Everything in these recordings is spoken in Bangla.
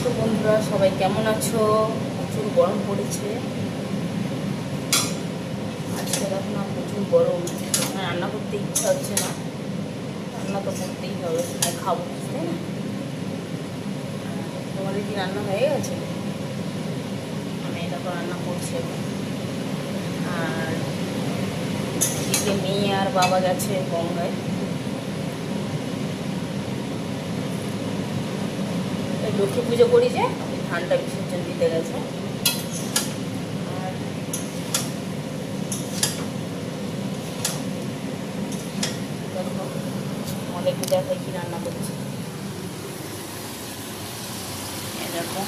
তো বন্ধুরা সবাই কেমন আছো? প্রচুর গরম পড়েছে আজকে, দেখো না প্রচুর গরম। রান্না করতে ইচ্ছা হচ্ছে না, রান্না তো করতেই হবে, খাবো তাই না? তোমাদের কি রান্না হয়ে গেছে? আমি দেখো রান্না করছি এখন। আর এদিকে মেয়ে আর বাবা গেছে গঙ্গায়, লক্ষ্মী পুজো করি যে ধানটা বিসর্জন দিতে গেছে। আর দেখো অনেক দেখায় কি রান্না করছি। দেখো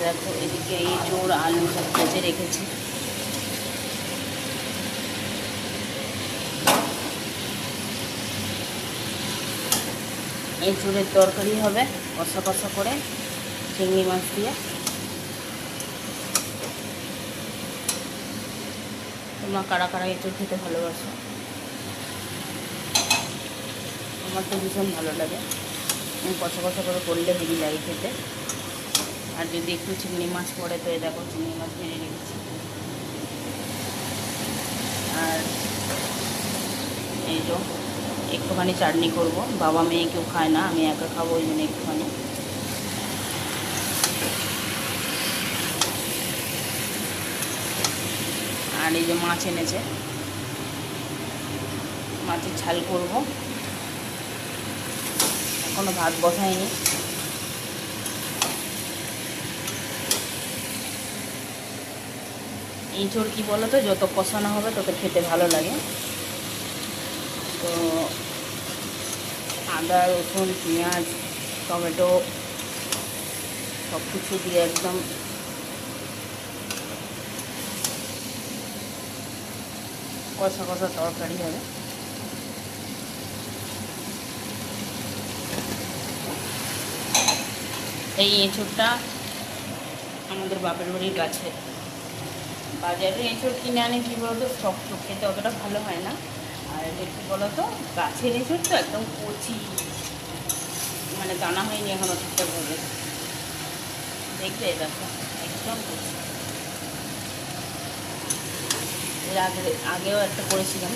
দেখো এদিকে এঁচোড় আলু সব ভেজে রেখেছি। এঁচোড়ের তরকারি হবে কষা কষা করে চিংড়ি মাছ দিয়ে। তোমরা কারা কারা এঁচোড় খেতে ভালোবাসো? আমার তো ভীষণ ভালো লাগে, কষা কষা করে করলে হেভি লাগে খেতে। আর যদি একটু চিংড়ি মাছ পড়ে তো দেখো চিংড়ি মাছ ভেজে রেখেছি। আর এই তো একটুখানি চাটনি করব, বাবা মেয়ে কেউ খায় না, আমি একা খাবো, ওই জন্য একটুখানি। আর এই যে মাছ এনেছে, মাছের ঝাল করব, এখনো ভাত বসাইনি। এঁচোড় কি বলো তো, যত কষানো হবে তত খেতে ভালো লাগে। তো আদা রসুন পেঁয়াজ টমেটো সব কিছু দিয়ে একদম কষা কষা তরকারি হবে। এই এঁচোড়টা আমাদের বাপের বাড়ির গাছে, বাজারে এঁচোড় কিনে আনে কী বলতো শক্ত, খেতে অতটা ভালো হয় না। আর এটা কী বলতো গাছের এঁচোড় তো একদম কচি, মানে দানা হয়নি এখনও ঠিকঠাকভাবে, দেখবে দেখো একদম কচি। এর আগেও একটা করেছিলাম।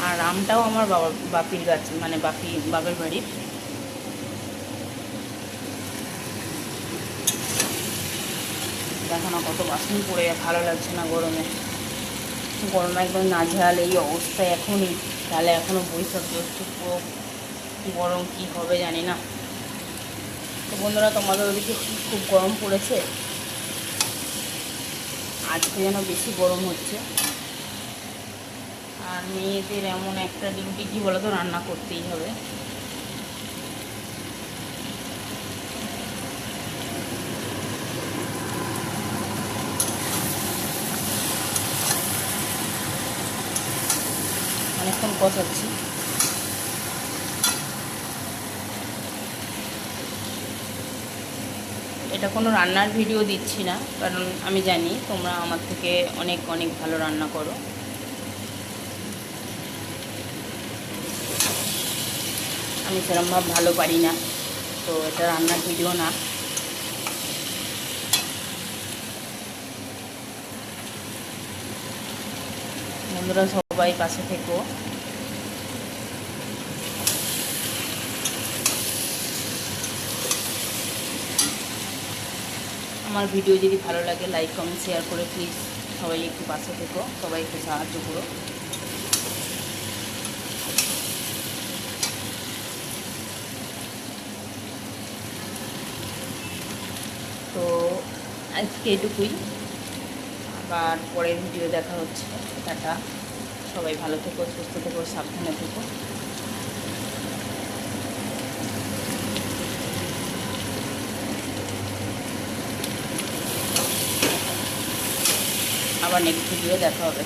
আর আমটাও আমার বাপির গাছ, মানে বাপের বাড়ির। দেখো না কত বাসন পড়ে, ভালো লাগছে না গরমে। গরমে একদম নাজেহাল এই অবস্থায় এখনই, তাহলে এখনও বৈশাখ জ্যৈষ্ঠ, পুরো গরম কি হবে জানি না। তো বন্ধুরা তোমাদের ওদিকে খুব গরম পড়েছে? আজকে যেন বেশি গরম হচ্ছে। আর মেয়েদের এমন একটা ডিউটি কি বলো তো, রান্না করতেই হবে। অনেকক্ষণ কষাচ্ছি। এটা কোনো রান্নার ভিডিও দিচ্ছি না, কারণ আমি জানি তোমরা আমার থেকে অনেক অনেক ভালো রান্না করো। আমি সেরকমভাবে ভালো পারি না, তো এটা রান্নার ভিডিও না। বন্ধুরা সবাই পাশে থেকো। আমার ভিডিও যদি ভালো লাগে লাইক কমেন্ট শেয়ার করে প্লিজ সবাই একটু পাশে থেকো, সবাই একটু সাহায্য করো। তো আজকে এটুকুই, আবার পরের ভিডিও দেখা হচ্ছে। টাটা, সবাই ভালো থেকো, সুস্থ থেকো, সাবধানে থেকো। আবার নেক্সট ভিডিও দেখা হবে।